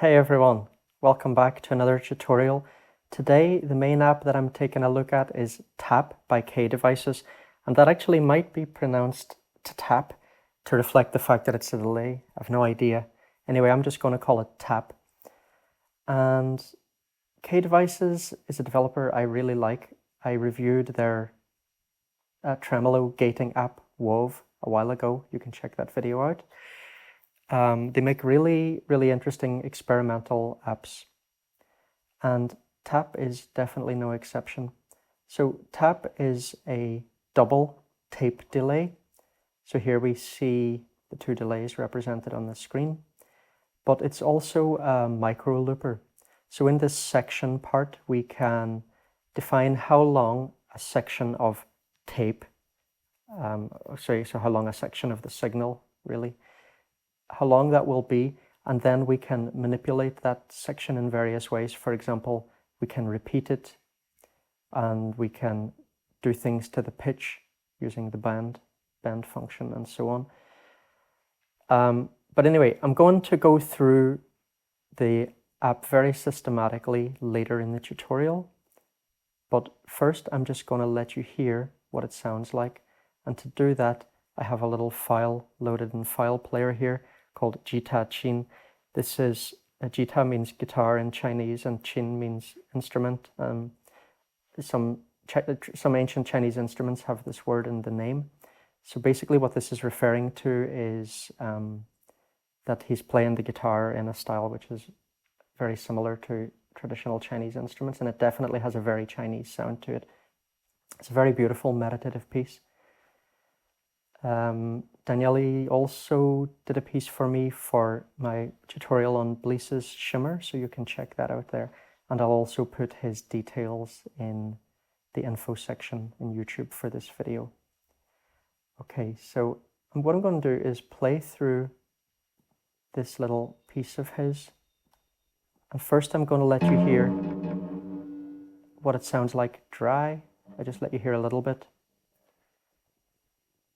Hey everyone, welcome back to another tutorial. Today the main app that I'm taking a look at is TTAP by K Devices, and that actually might be pronounced TTAP to reflect the fact that it's a delay. I've no idea. Anyway, I'm just going to call it TAP. And K Devices is a developer I really like. I reviewed their tremolo gating app Wove a while ago. You can check that video out. They make really interesting experimental apps, and TAP is definitely no exception. So TAP is a double tape delay. So here we see the two delays represented on the screen, but it's also a micro looper. So in this section part, we can define how long a section of tape, so how long a section of the signal really, how long that will be, and then we can manipulate that section in various ways. For example, we can repeat it, and we can do things to the pitch using the bend function and so on. But anyway, I'm going to go through the app very systematically later in the tutorial. But first, I'm just going to let you hear what it sounds like. And to do that, I have a little file loaded in File Player here called Jita Qin. This is, Jita means guitar in Chinese, and Qin means instrument. Some ancient Chinese instruments have this word in the name. So basically what this is referring to is that he's playing the guitar in a style which is very similar to traditional Chinese instruments, and it definitely has a very Chinese sound to it. It's a very beautiful meditative piece. Daniele also did a piece for me for my tutorial on Blease's Shimmer, so you can check that out there. And I'll also put his details in the info section in YouTube for this video. Okay, so what I'm going to do is play through this little piece of his. And first I'm going to let you hear what it sounds like dry. I just let you hear a little bit.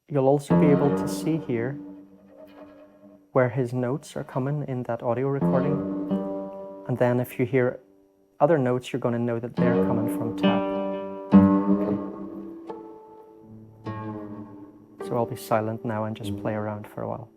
You'll also be able to see here where his notes are coming in that audio recording. And then if you hear other notes, you're going to know that they're coming from TAP. Okay. So I'll be silent now and just play around for a while.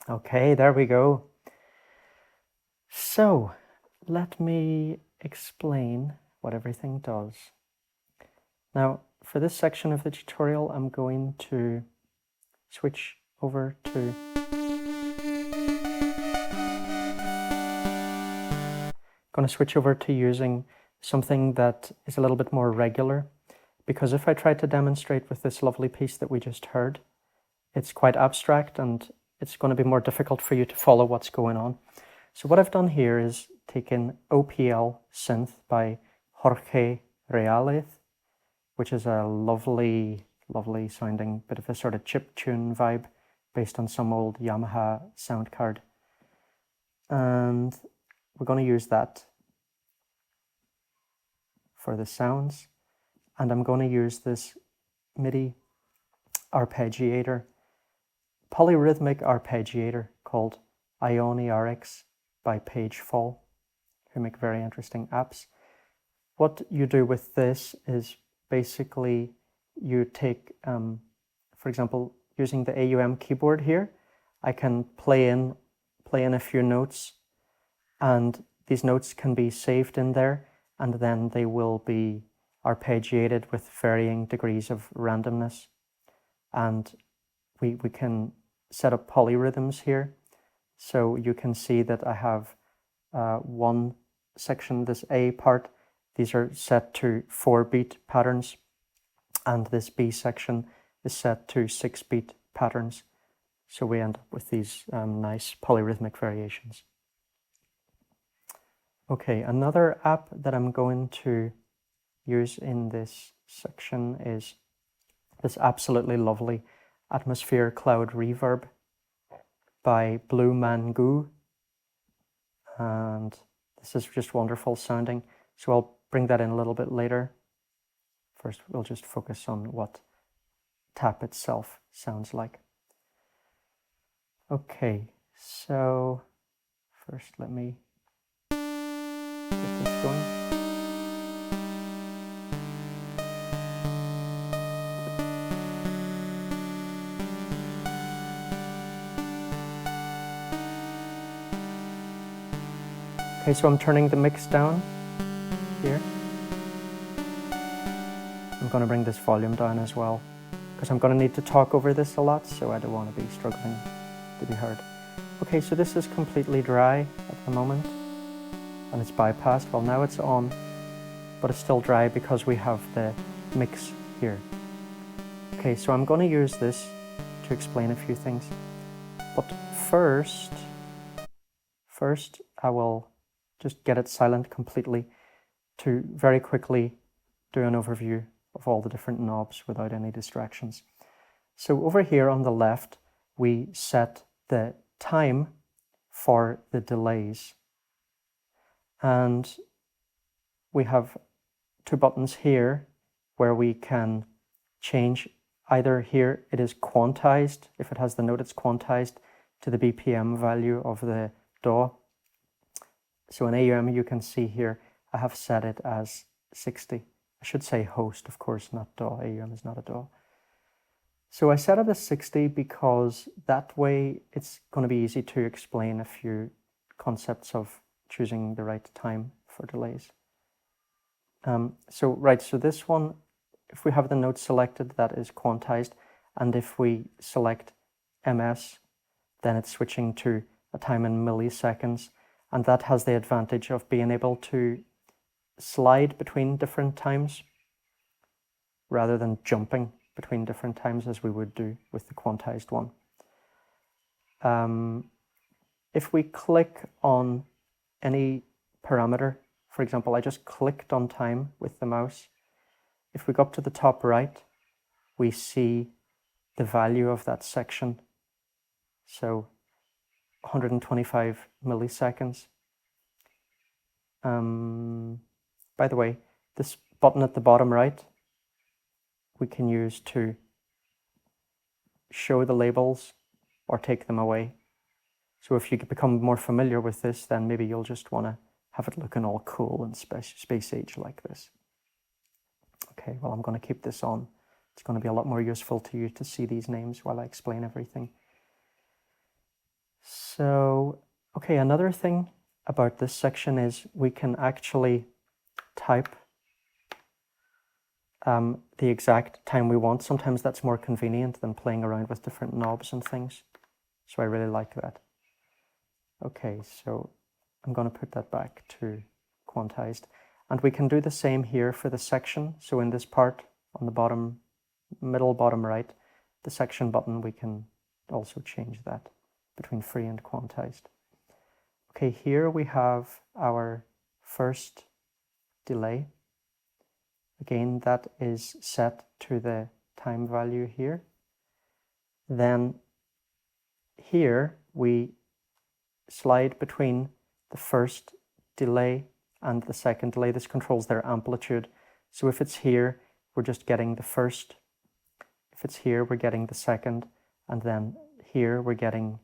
Okay, there we go. So let me explain what everything does. Now, for this section of the tutorial, I'm going to switch over to using something that is a little bit more regular, because if I try to demonstrate with this lovely piece that we just heard, it's quite abstract and it's going to be more difficult for you to follow what's going on. So what I've done here is taken OPL synth by Jorge Reales, which is a lovely, lovely sounding bit of a sort of chip tune vibe based on some old Yamaha sound card. And we're going to use that for the sounds. And I'm going to use this MIDI arpeggiator, polyrhythmic arpeggiator called Ioniarics by Pagefall, who make very interesting apps. What you do with this is basically you take, for example, using the AUM keyboard here, I can play in a few notes, and these notes can be saved in there, and then they will be arpeggiated with varying degrees of randomness. And we can set up polyrhythms here. So you can see that I have one section, this A part, these are set to 4-beat patterns, and this B section is set to 6-beat patterns. So we end up with these nice polyrhythmic variations. Okay, another app that I'm going to use in this section is this absolutely lovely Atmosphere Cloud Reverb by Blue Mangoo, and this is just wonderful sounding, so I'll bring that in a little bit later. First we'll just focus on what TAP itself sounds like. Okay, so first let me get this going. Okay, so I'm turning the mix down here. I'm going to bring this volume down as well, because I'm going to need to talk over this a lot, so I don't want to be struggling to be heard. Okay, so this is completely dry at the moment, and it's bypassed. Well, now it's on, but it's still dry because we have the mix here. Okay, so I'm going to use this to explain a few things. But first I will just get it silent completely to very quickly do an overview of all the different knobs without any distractions. So over here on the left, we set the time for the delays. And we have two buttons here where we can change either here it is quantized, if it has the note it's quantized to the BPM value of the DAW. So in AUM you can see here I have set it as 60. I should say host, of course, not DAW. AUM is not a DAW. So I set it as 60 because that way it's going to be easy to explain a few concepts of choosing the right time for delays. So this one, if we have the note selected, that is quantized, and if we select MS, then it's switching to a time in milliseconds, and that has the advantage of being able to slide between different times rather than jumping between different times as we would do with the quantized one. If we click on any parameter, for example, I just clicked on time with the mouse. If we go up to the top right, we see the value of that section. So 125 milliseconds. By the way, this button at the bottom right, we can use to show the labels or take them away. So if you become more familiar with this, then maybe you'll just want to have it looking all cool and space age like this. Okay, well, I'm going to keep this on. It's going to be a lot more useful to you to see these names while I explain everything. So, okay, another thing about this section is we can actually type the exact time we want. Sometimes that's more convenient than playing around with different knobs and things. So I really like that. Okay, so I'm going to put that back to quantized. And we can do the same here for the section. So in this part on the bottom, middle bottom right, the section button, we can also change that between free and quantized. Okay, here we have our first delay. Again, that is set to the time value here. Then here we slide between the first delay and the second delay. This controls their amplitude. So if it's here, we're just getting the first. If it's here, we're getting the second. And then here, we're getting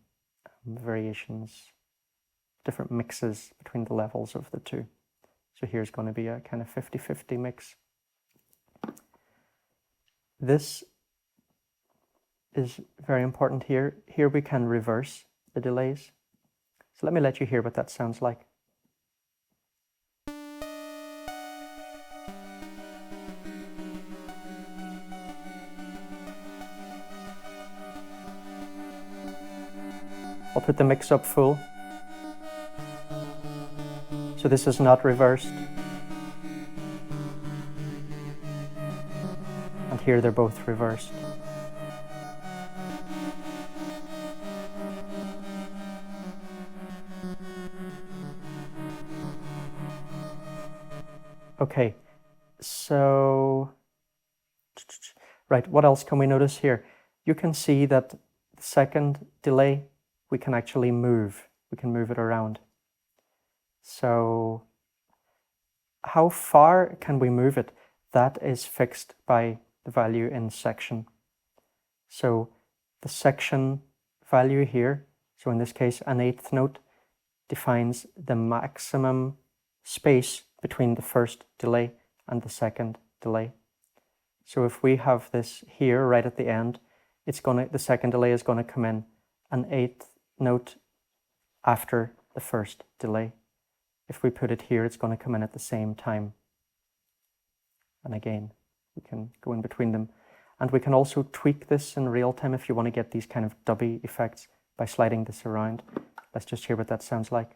variations, different mixes between the levels of the two. So here's going to be a kind of 50-50 mix. This is very important here. Here we can reverse the delays. So let me let you hear what that sounds like. I'll put the mix up full. So this is not reversed. And here they're both reversed. Okay, so, right, what else can we notice here? You can see that the second delay, we can actually move. We can move it around. So, how far can we move it? That is fixed by the value in section. So, the section value here, so in this case, an eighth note, defines the maximum space between the first delay and the second delay. So if we have this here right at the end, the second delay is going to come in an eighth note after the first delay. If we put it here, it's going to come in at the same time. And again, we can go in between them. And we can also tweak this in real time if you want to get these kind of dubby effects by sliding this around. Let's just hear what that sounds like.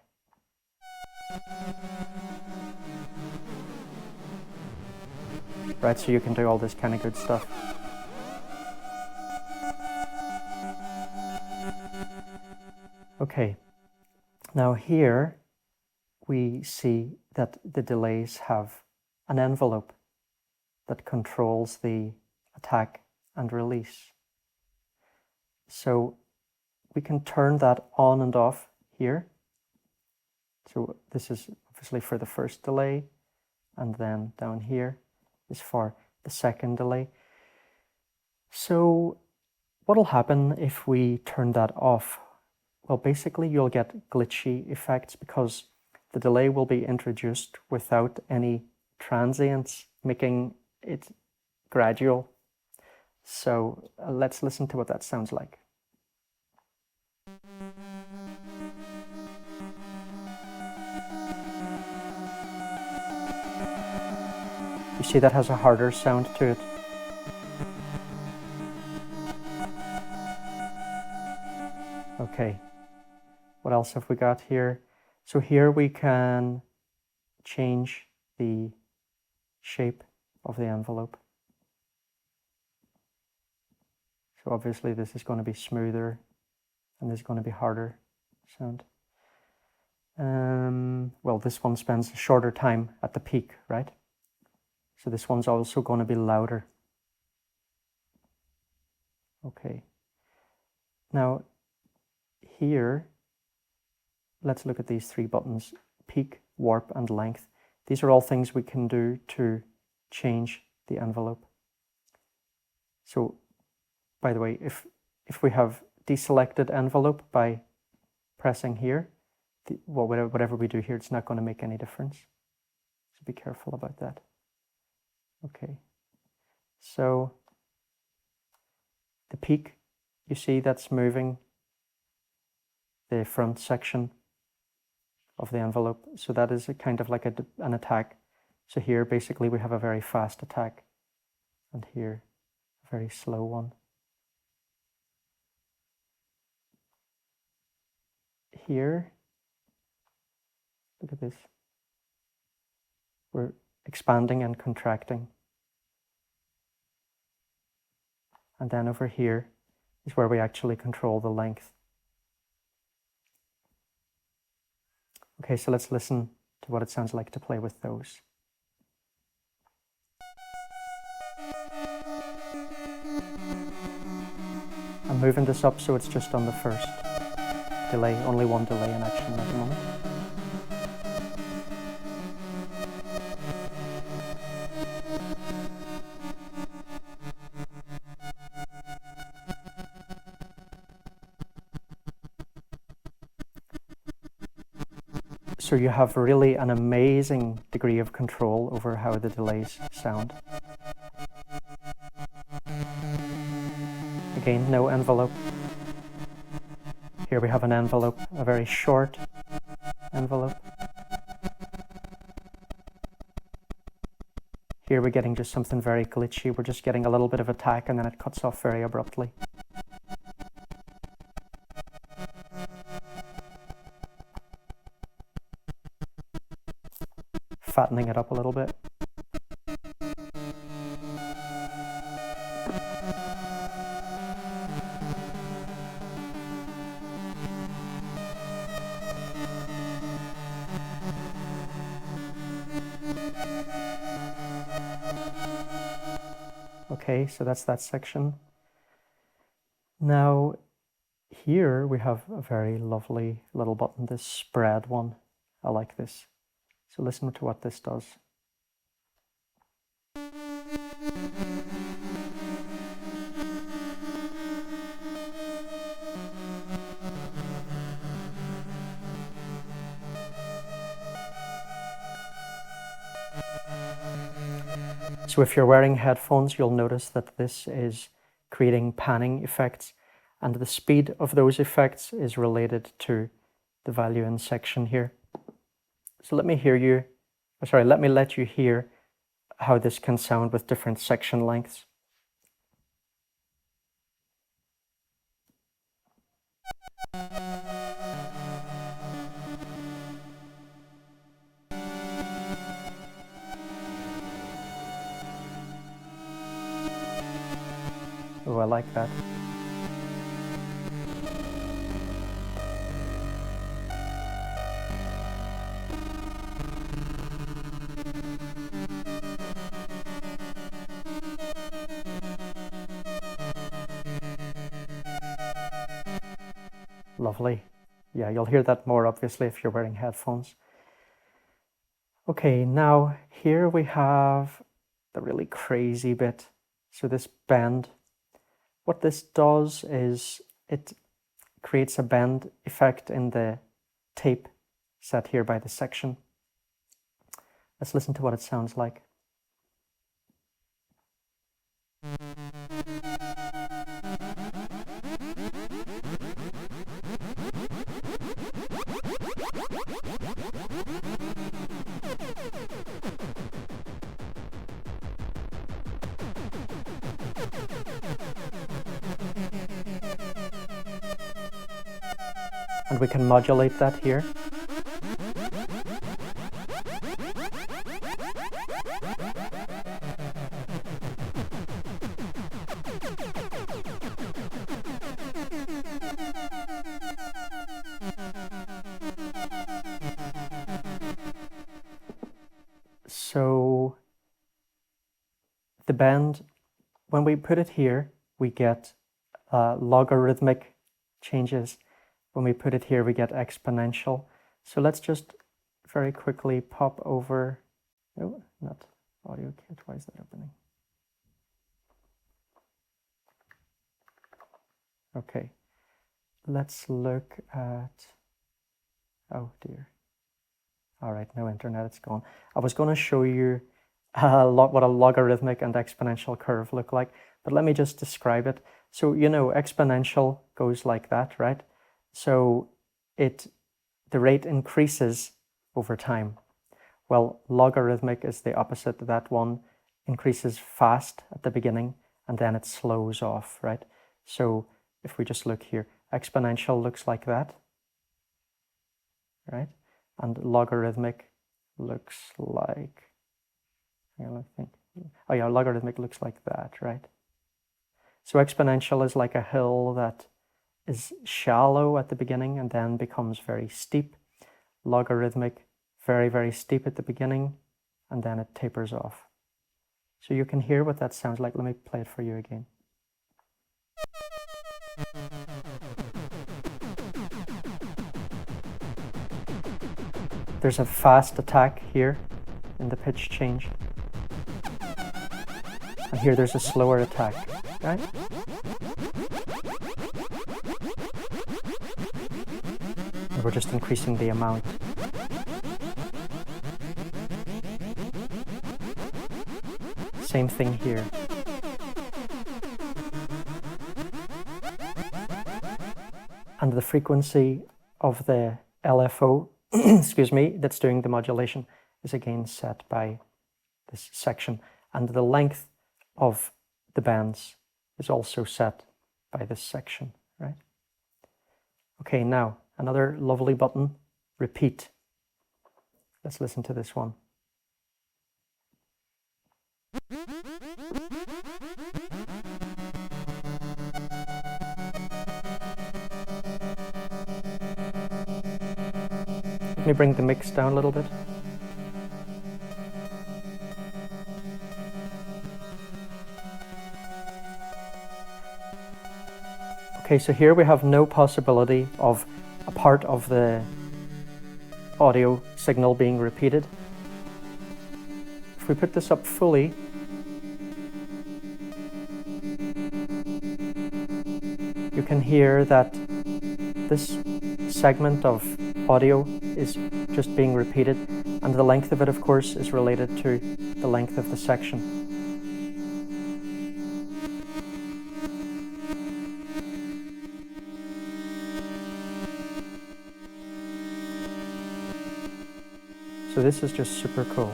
Right, so you can do all this kind of good stuff. Okay, now here we see that the delays have an envelope that controls the attack and release. So we can turn that on and off here. So this is obviously for the first delay, and then down here is for the second delay. So what'll happen if we turn that off? Well, basically you'll get glitchy effects because the delay will be introduced without any transients, making it gradual. So let's listen to what that sounds like. You see that has a harder sound to it. Okay, what else have we got here? So here we can change the shape of the envelope. So obviously this is going to be smoother and this is going to be harder sound. Well, this one spends a shorter time at the peak, right? So this one's also going to be louder. Okay. Now here, let's look at these three buttons: peak, warp, and length. These are all things we can do to change the envelope. So, by the way, if we have deselected envelope by pressing here, well, whatever we do here, it's not going to make any difference. So be careful about that. Okay. So the peak, you see that's moving the front section of the envelope. So that is a kind of like an attack. So here basically we have a very fast attack and here a very slow one. Here, look at this. We're expanding and contracting. And then over here is where we actually control the length. Okay, so let's listen to what it sounds like to play with those. I'm moving this up so it's just on the first delay, only one delay in action at the moment. So you have really an amazing degree of control over how the delays sound. Again, no envelope. Here we have an envelope, a very short envelope. Here we're getting just something very glitchy. We're just getting a little bit of attack and then it cuts off very abruptly. Fattening it up a little bit. Okay, so that's that section. Now, here we have a very lovely little button, this spread one. I like this. So listen to what this does. So if you're wearing headphones, you'll notice that this is creating panning effects, and the speed of those effects is related to the value in section here. So let me let you hear how this can sound with different section lengths. Oh, I like that. Lovely. Yeah, you'll hear that more obviously if you're wearing headphones. Okay, now here we have the really crazy bit. So this bend, what this does is it creates a bend effect in the tape set here by the section. Let's listen to what it sounds like. And we can modulate that here. So the bend, when we put it here, we get logarithmic changes. When we put it here, we get exponential. So let's just very quickly pop over, oh, not audio kit, why is that opening? Okay, let's look at, oh dear. All right, no internet, it's gone. I was going to show you what a logarithmic and exponential curve look like, but let me just describe it. So, you know, exponential goes like that, right? So the rate increases over time. Well, logarithmic is the opposite. That one increases fast at the beginning and then it slows off, right? So if we just look here, exponential looks like that, right? And logarithmic looks like, I think, oh yeah, logarithmic looks like that, right? So exponential is like a hill that is shallow at the beginning and then becomes very steep. Logarithmic, very, very steep at the beginning and then it tapers off. So you can hear what that sounds like. Let me play it for you again. There's a fast attack here in the pitch change. And here there's a slower attack, right? And we're just increasing the amount. Same thing here. And the frequency of the LFO, excuse me, that's doing the modulation is again set by this section. And the length of the bands is also set by this section, right? Okay, now another lovely button, repeat. Let's listen to this one. Let me bring the mix down a little bit. Okay, so here we have no possibility of a part of the audio signal being repeated. If we put this up fully, you can hear that this segment of audio is just being repeated, and the length of it, of course, is related to the length of the section. So this is just super cool.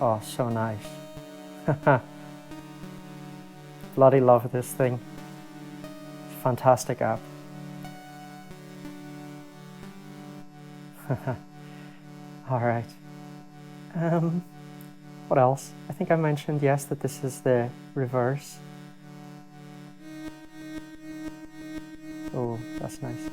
Oh, so nice. Bloody love this thing. Fantastic app. All right. What else? I think I mentioned, yes, that this is the reverse. Oh, that's nice.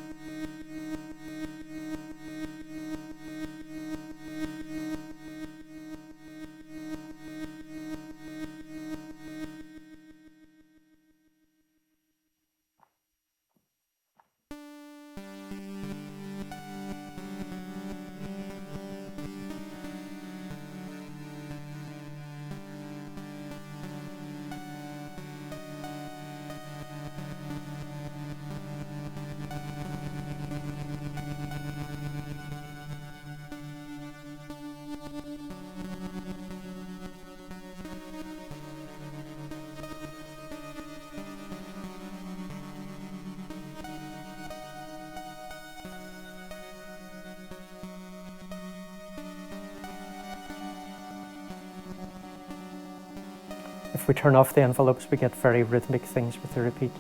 If we turn off the envelopes, we get very rhythmic things with the repeat.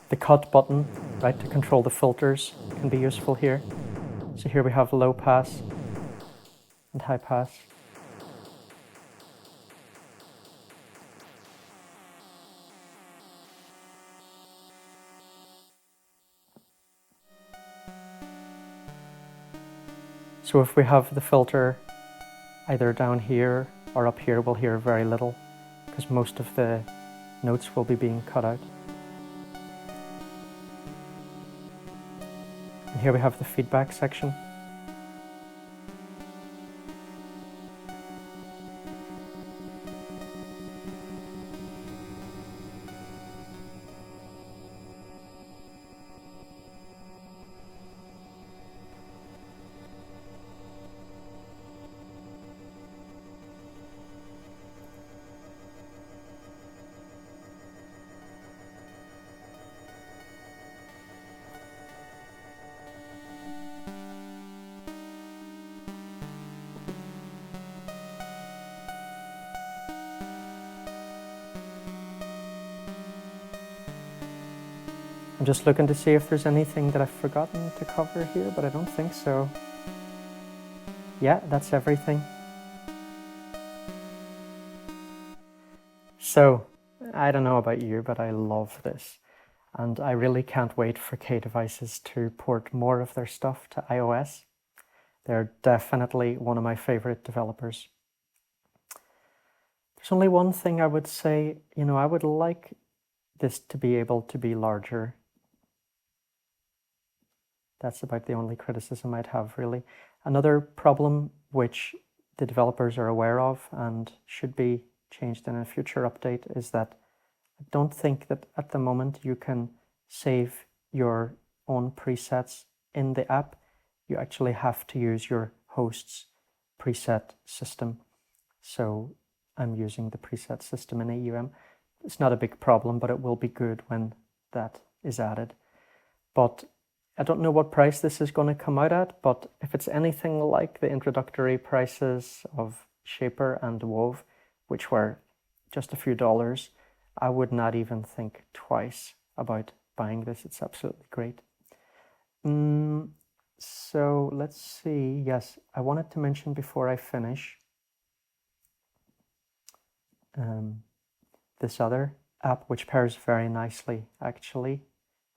The cut button, right, to control the filters can be useful here. So here we have low pass and high pass. So if we have the filter either down here or up here, we'll hear very little because most of the notes will be being cut out. And here we have the feedback section. I'm just looking to see if there's anything that I've forgotten to cover here, but I don't think so. Yeah, that's everything. So, I don't know about you, but I love this. And I really can't wait for K-Devices to port more of their stuff to iOS. They're definitely one of my favorite developers. There's only one thing I would say, I would like this to be able to be larger. That's about the only criticism I'd have, really. Another problem which the developers are aware of and should be changed in a future update is that I don't think that at the moment you can save your own presets in the app. You actually have to use your host's preset system. So I'm using the preset system in AUM. It's not a big problem, but it will be good when that is added. But I don't know what price this is going to come out at, but if it's anything like the introductory prices of Shaper and Wove, which were just a few dollars, I would not even think twice about buying this. It's absolutely great. So let's see. Yes, I wanted to mention before I finish this other app, which pairs very nicely actually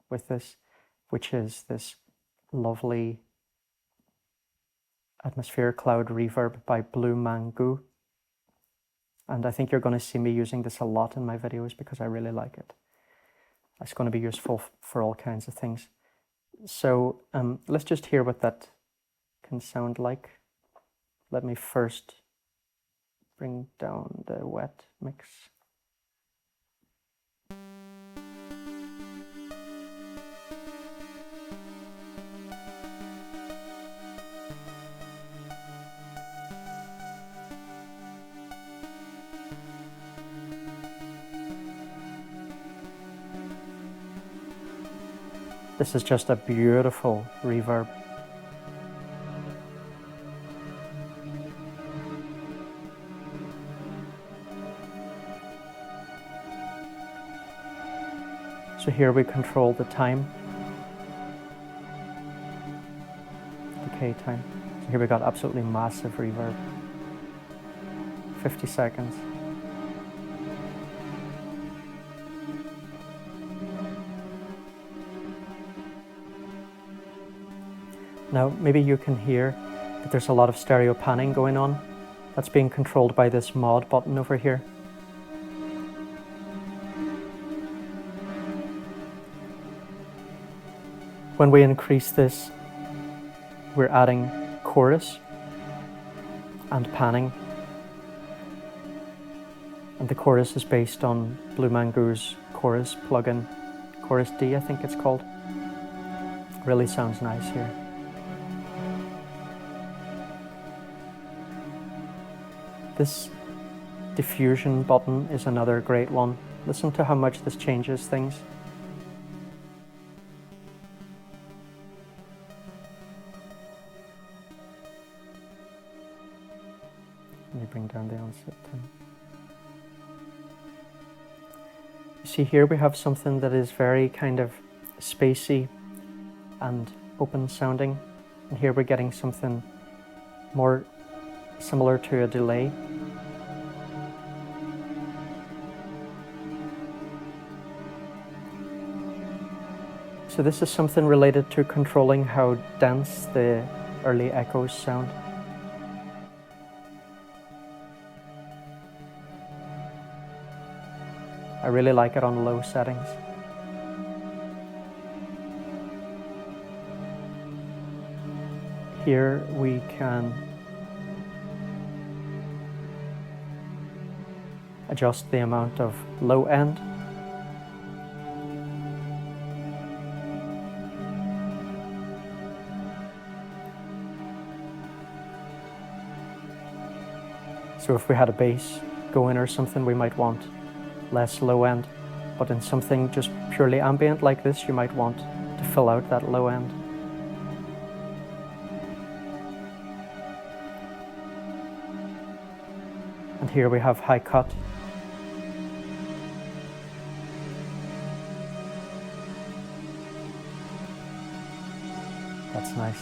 with this, which is this lovely Atmosphere Cloud Reverb by Blue Mangoo. And I think you're going to see me using this a lot in my videos because I really like it. It's going to be useful for all kinds of things. So let's just hear what that can sound like. Let me first bring down the wet mix. This is just a beautiful reverb. So here we control the time, decay time. So here we got absolutely massive reverb. 50 seconds. Now maybe you can hear that there's a lot of stereo panning going on. That's being controlled by this mod button over here. When we increase this, we're adding chorus and panning. And the chorus is based on Blue Mangoo's chorus plugin, Chorus D I think it's called. Really sounds nice here. This diffusion button is another great one. Listen to how much this changes things. Let me bring down the onset time. You see here we have something that is very kind of spacey and open sounding. And here we're getting something more similar to a delay. So this is something related to controlling how dense the early echoes sound. I really like it on low settings. Here we can adjust the amount of low end. So if we had a bass going or something, we might want less low end, but in something just purely ambient like this, you might want to fill out that low end. And here we have high cut. That's nice.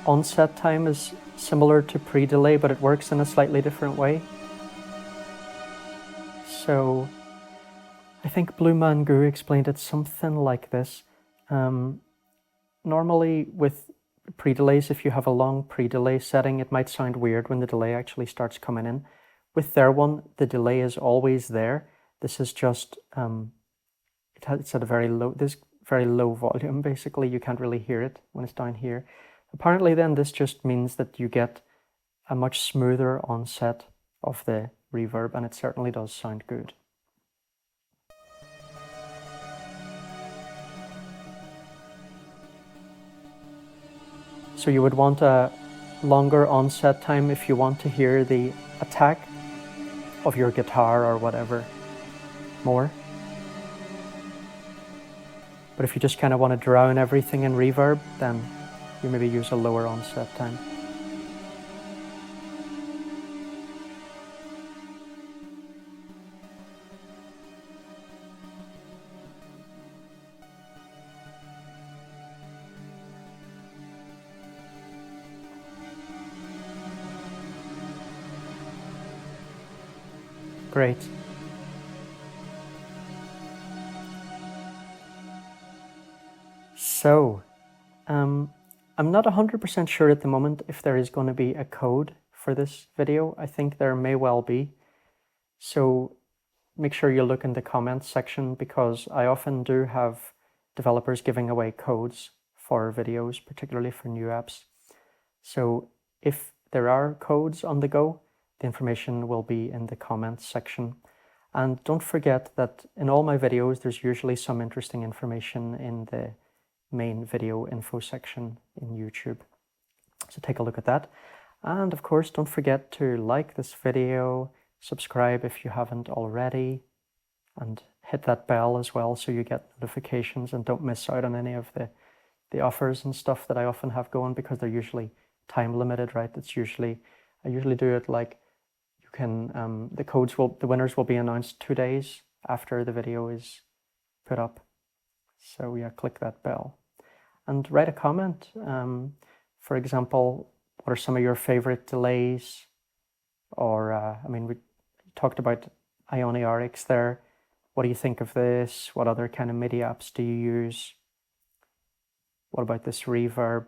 Onset time is similar to pre-delay, but it works in a slightly different way. So I think Blue Mangoo explained it something like this. Normally with pre-delays, if you have a long pre-delay setting, it might sound weird when the delay actually starts coming in. With their one, the delay is always there. This is just, it's at a very low volume, basically. You can't really hear it when it's down here. Apparently then this just means that you get a much smoother onset of the reverb, and it certainly does sound good. So you would want a longer onset time if you want to hear the attack of your guitar or whatever more. But if you just kind of want to drown everything in reverb, then you maybe use a lower onset time. Great. So, I'm not 100% sure at the moment if there is going to be a code for this video. I think there may well be. So make sure you look in the comments section, because I often do have developers giving away codes for videos, particularly for new apps. So if there are codes on the go, the information will be in the comments section. And don't forget that in all my videos, there's usually some interesting information in the main video info section in YouTube. So take a look at that. And of course, don't forget to like this video, subscribe if you haven't already, and hit that bell as well so you get notifications and don't miss out on any of the offers and stuff that I often have going, because they're usually time limited, right? I usually do it like, you can, the winners will be announced 2 days after the video is put up. So yeah, click that bell and write a comment. For example, what are some of your favorite delays? Or, I mean, we talked about Ioniarics there. What do you think of this? What other kind of MIDI apps do you use? What about this Reverb?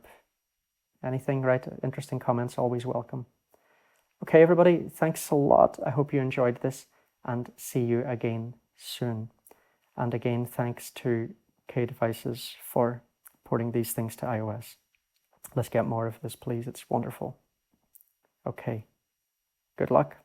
Anything, right? Interesting comments, always welcome. Okay, everybody, thanks a lot. I hope you enjoyed this, and see you again soon. And again, thanks to K-Devices for porting these things to iOS. Let's get more of this, please. It's wonderful. Okay, good luck.